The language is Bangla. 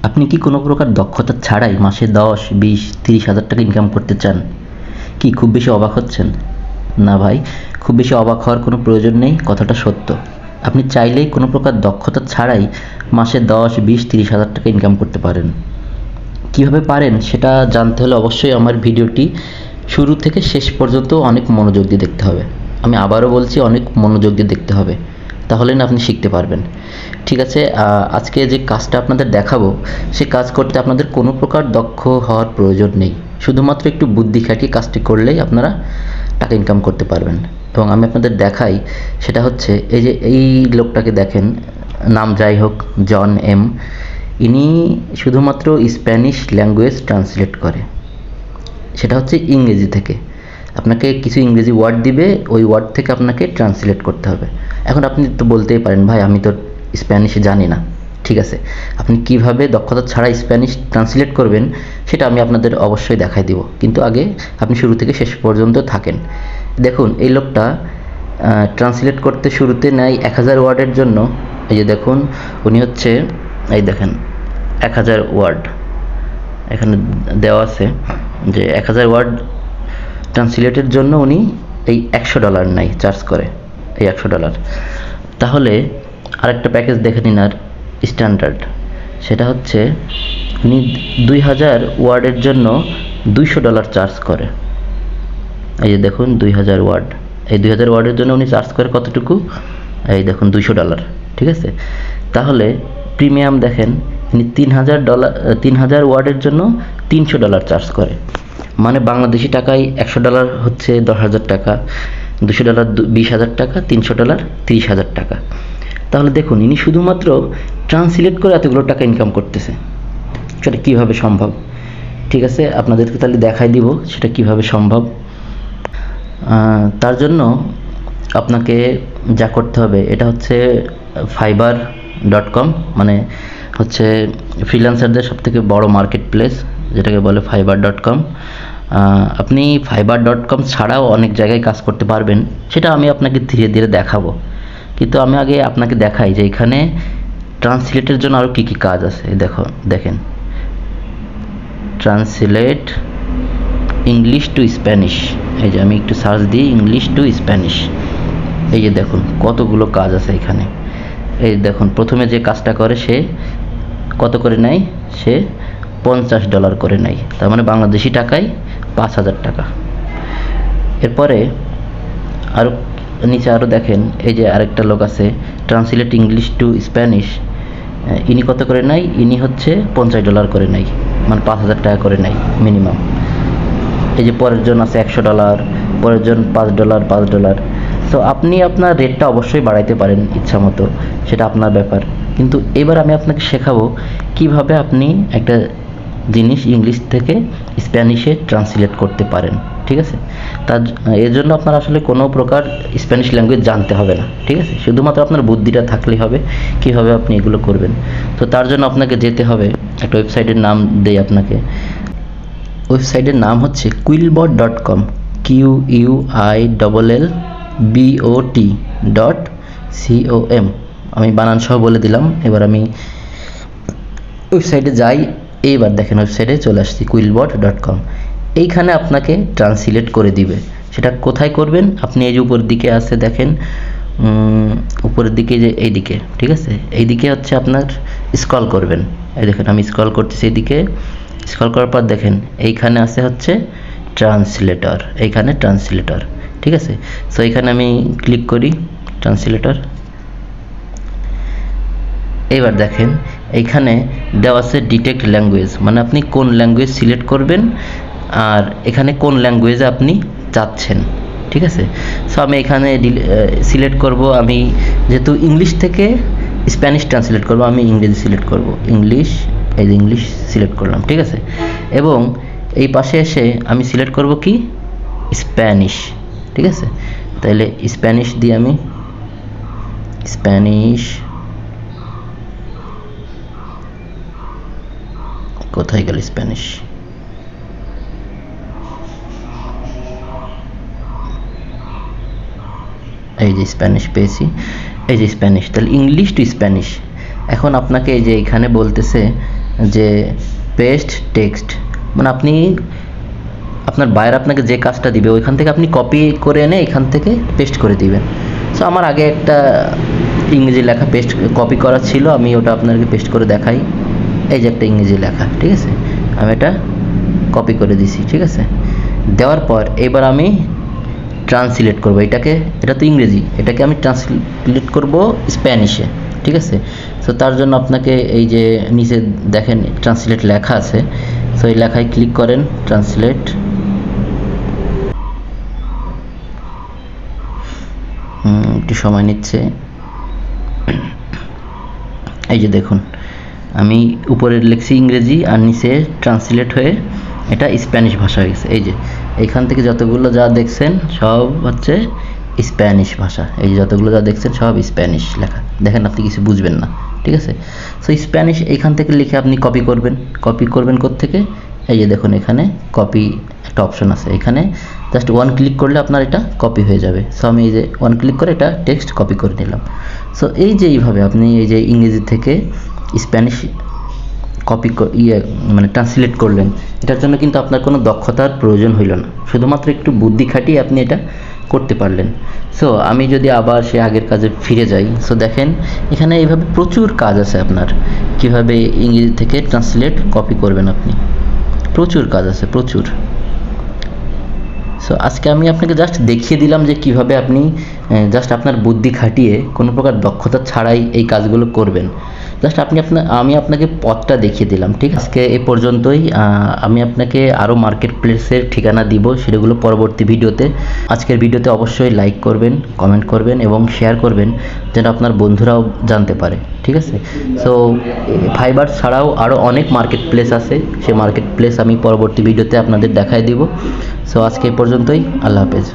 আপনি কি কোনো প্রকার দক্ষতা ছাড়াই মাসে 10, 20, 30 হাজার টাকা ইনকাম করতে চান? কি খুব বেশি অবাক হচ্ছেন? না ভাই, খুব বেশি অবাক হওয়ার কোনো প্রয়োজন নেই, কথাটা সত্য। আপনি চাইলেই কোনো প্রকার দক্ষতা ছাড়াই মাসে 10, 20, 30 হাজার টাকা ইনকাম করতে পারেন। কীভাবে পারেন সেটা জানতে হলে অবশ্যই আমার ভিডিওটি শুরু থেকে শেষ পর্যন্ত অনেক মনোযোগ দিয়ে দেখতে হবে। আমি আবারও বলছি, অনেক মনোযোগ দিয়ে দেখতে হবে, তাহলে না আপনি শিখতে পারবেন। ঠিক আছে, আজকে যে কাজটা আপনাদের দেখাবো, সে কাজ করতে আপনাদের কোনো প্রকার দক্ষ হওয়ার প্রয়োজন নেই। শুধুমাত্র একটু বুদ্ধি খাটিয়ে কাজটি করলেই আপনারা টাকা ইনকাম করতে পারবেন। এবং আমি আপনাদের দেখাই, সেটা হচ্ছে এই যে এই লোকটাকে দেখেন, নাম যাই হোক, জন এম। ইনি শুধুমাত্র স্প্যানিশ ল্যাঙ্গুয়েজ ট্রান্সলেট করে, সেটা হচ্ছে ইংরেজি থেকে। আপনাকে কিছু ইংরেজি ওয়ার্ড দিবে, ওই ওয়ার্ড থেকে আপনাকে ট্রান্সলেট করতে হবে। এখন আপনি তো বলতেই পারেন, ভাই আমি তো স্প্যানিশ জানি না। ঠিক আছে, আপনি কিভাবে দক্ষতা ছাড়া স্প্যানিশ ট্রান্সলেট করবেন সেটা আমি আপনাদের অবশ্যই দেখাই দিব, কিন্তু আগে আপনি শুরু থেকে শেষ পর্যন্ত থাকেন। দেখুন, এই লোকটা ট্রান্সলেট করতে শুরুতে নেয় 1000 ওয়ার্ডের জন্য। এই যে দেখুন, উনি হচ্ছে, এই দেখেন 1000 ওয়ার্ড এখানে দেওয়া আছে, যে 1000 ওয়ার্ড ট্রান্সলেটের জন্য উনি এই $100 নেয়, চার্জ করে এই $100। তাহলে আরেকটা প্যাকেজ দেখে নিন, আর স্ট্যান্ডার্ড, সেটা হচ্ছে উনি 2000 ওয়ার্ডের জন্য $200 চার্জ করে। এই যে দেখুন 2000 ওয়ার্ড, এই 2000 ওয়ার্ডের জন্য উনি চার্জ করে কতটুকু, এই দেখুন $200। ঠিক আছে, তাহলে প্রিমিয়াম দেখেন, উনি $3000 ওয়ার্ডের জন্য $300 চার্জ করে। মানে বাংলাদেশি টাকায় $100 হচ্ছে 10,000 টাকা, $200 20,000 টাকা, $300 30,000 টাকা। তাহলে দেখুন, ইনি শুধুমাত্র ট্রান্সলেট করে এতগুলো টাকা ইনকাম করতেছে। সেটা কীভাবে সম্ভব? ঠিক আছে, আপনাদেরকে তাহলে দেখাই দিব সেটা কিভাবে সম্ভব। তার জন্য আপনাকে যা করতে হবে, এটা হচ্ছে fiverr.com, মানে হচ্ছে ফ্রিল্যান্সারদের সবথেকে বড় মার্কেট প্লেস, যেটাকে বলে fiverr.com। আপনি fiverr.com ছাড়াও অনেক জায়গায় কাজ করতে পারবেন, সেটা আমি আপনাকে ধীরে ধীরে দেখাবো। কিন্তু আমি আগে আপনাকে দেখাই যে এখানে ট্রান্সলেটের জন্য আরও কী কী কাজ আছে। দেখেন, ট্রান্সলেট ইংলিশ টু স্প্যানিশ। এই যে আমি একটু সার্চ দিই, ইংলিশ টু স্প্যানিশ। এই যে দেখুন কতগুলো কাজ আছে এখানে। এই দেখুন, প্রথমে যে কাজটা করে সে কত করে নেয়, সে $50 করে নেয়, তার মানে বাংলাদেশি টাকায় 5000 টাকা। এরপরে আরও নিচে আরও দেখেন, এই যে আরেকটা লোক আছে, ট্রান্সলেট ইংলিশ টু স্প্যানিশ। ইনি কত করে নেয়, ইনি হচ্ছে $50 করে নেয়, মানে 5000 টাকা করে নেয় মিনিমাম। এই যে পরের জন আছে $100, পরের জন $5। তো আপনি আপনার রেটটা অবশ্যই বাড়াইতে পারেন ইচ্ছা মতো, সেটা আপনার ব্যাপার। কিন্তু এবার আমি আপনাকে শেখাবো কিভাবে আপনি একটা জিনিস ইংলিশ থেকে স্প্যানিশে ট্রান্সলেট করতে পারেন। ঠিক আছে, এর জন্য আপনার আসলে কোনো প্রকার স্প্যানিশ ল্যাঙ্গুয়েজ জানতে হবে না। ঠিক আছে, শুধুমাত্র আপনার বুদ্ধিটা থাকলেই হবে কিভাবে আপনি এগুলো করবেন। তো তার জন্য আপনাকে যেতে হবে, একটা ওয়েবসাইটের নাম দেই আপনাকে। ওয়েবসাইটের নাম হচ্ছে quillbot.com, QUILLBOT.com। আমি বানান সহ বলে দিলাম। এবার আমি ওয়েবসাইটে যাই। এইবার দেখেন, ওয়েবসাইটে চলে আসছি, quillbot.com। এইখানে আপনাকে ট্রান্সলেট করে দিবে। সেটা কোথায় করবেন, আপনি এই যে উপরের দিকে আছে দেখেন, উপরের দিকে যে এইদিকে, ঠিক আছে, এইদিকে হচ্ছে আপনার স্ক্রল করবেন। এই দেখেন আমি স্ক্রল করতেছি, এইদিকে স্ক্রল করার পর দেখেন এইখানে আছে হচ্ছে ট্রান্সলেটর, এইখানে ট্রান্সলেটর। ঠিক আছে, সো এইখানে আমি ক্লিক করি ট্রান্সলেটর। এবার দেখেন এইখানে দেওয়া আছে ডিটেক্ট ল্যাঙ্গুয়েজ, মানে আপনি কোন ল্যাঙ্গুয়েজ সিলেক্ট করবেন আর এখানে কোন ল্যাঙ্গুয়েজে আপনি চাচ্ছেন। ঠিক আছে, সো আমি এখানে সিলেক্ট করব, আমি যেহেতু ইংলিশ থেকে স্প্যানিশ ট্রান্সলেট করব, আমি ইংরেজি সিলেক্ট করব, ইংলিশ। এই যে ইংলিশ সিলেক্ট করলাম। ঠিক আছে, এবং এই পাশে এসে আমি সিলেক্ট করব কি, স্প্যানিশ। ঠিক আছে, তাহলে স্প্যানিশ দিয়ে আমি স্প্যানিশ, কোথায় গেল স্প্যানিশ, এই যে স্প্যানিশ পেয়েছি, এই যে স্প্যানিশ। তাহলে ইংলিশ টু স্প্যানিশ। এখন আপনাকে এই যে এখানে বলতেছে যে পেস্ট টেক্সট, মানে আপনি আপনার বায়ার আপনাকে যে কাজটা দিবে ওইখান থেকে আপনি কপি করে এনে এখান থেকে পেস্ট করে দিবেন। সো আমার আগে একটা ইংরেজি লেখা পেস্ট কপি করা ছিল, আমি ওটা আপনাকে পেস্ট করে দেখাই। এই যে একটা ইংরেজি লেখা, ঠিক আছে, আমি এটা কপি করে দিছি, ঠিক আছে। দেওয়ার পর এবার আমি ট্রান্সলেট করব এটাকে, এটা তো ইংরেজি, এটাকে আমি ট্রান্সলেট করব স্প্যানিশে, ঠিক আছে। সো তার জন্য আপনাকে এই যে নিচে দেখেন ট্রান্সলেট লেখা আছে, সো এই লেখায় ক্লিক করেন, ট্রান্সলেট। একটু সময় নিচ্ছে। এই যে দেখুন আমি উপরে লিখছি ইংরেজি আর নিচে ট্রান্সলেট হয়ে এটা স্প্যানিশ ভাষা হয়ে গেছে। এই যে এইখান থেকে যতগুলো যা দেখছেন সব হচ্ছে স্প্যানিশ ভাষা, এই যে যতগুলো যা দেখছেন সব স্প্যানিশ লেখা, দেখেন আপনি কিছু বুঝবেন না, ঠিক আছে। সো স্প্যানিশ এইখান থেকে লিখে আপনি কপি করবেন কোত্থেকে, এই যে দেখুন এখানে কপি একটা অপশন আছে, এখানে জাস্ট ওয়ান ক্লিক করলে আপনার এটা কপি হয়ে যাবে। সো আমি এই যে ওয়ান ক্লিক করে এটা টেক্সট কপি করে নিলাম। সো এই যে এইভাবে আপনি এই যে ইংরেজি থেকে স্প্যানিশ কপি মানে ট্রান্সলেট করলেন, এটার জন্য কিন্তু আপনার কোনো দক্ষতার প্রয়োজন হইল না, শুধুমাত্র একটু বুদ্ধি খাটিয়ে আপনি এটা করতে পারলেন। সো আমি যদি আবার সে আগের কাজে ফিরে যাই, সো দেখেন এখানে এইভাবে প্রচুর কাজ আছে আপনার, কিভাবে ইংরেজি থেকে ট্রান্সলেট কপি করবেন আপনি, প্রচুর কাজ আছে, প্রচুর। সো আজকে আমি আপনাকে জাস্ট দেখিয়ে দিলাম যে কিভাবে আপনি জাস্ট আপনার বুদ্ধি খাটিয়ে কোনো প্রকার দক্ষতা ছাড়াই এই কাজগুলো করবেন। জাস্ট আমি আপনাকে পথটা দেখিয়ে দিলাম, ঠিক আছে। আজকে এ পর্যন্তই। আমি আপনাকে আরও মার্কেট প্লেসের ঠিকানা দিব, সেগুলো পরবর্তী ভিডিওতে। আজকের ভিডিওতে অবশ্যই লাইক করবেন, কমেন্ট করবেন এবং শেয়ার করবেন যেন আপনার বন্ধুরাও জানতে পারে, ঠিক আছে। সো ফাইবার ছাড়াও আরও অনেক মার্কেট প্লেস আছে, সেই মার্কেট প্লেস আমি পরবর্তী ভিডিওতে আপনাদের দেখায় দিব। সো আজকে এ পর্যন্তই, আল্লাহ হাফেজ।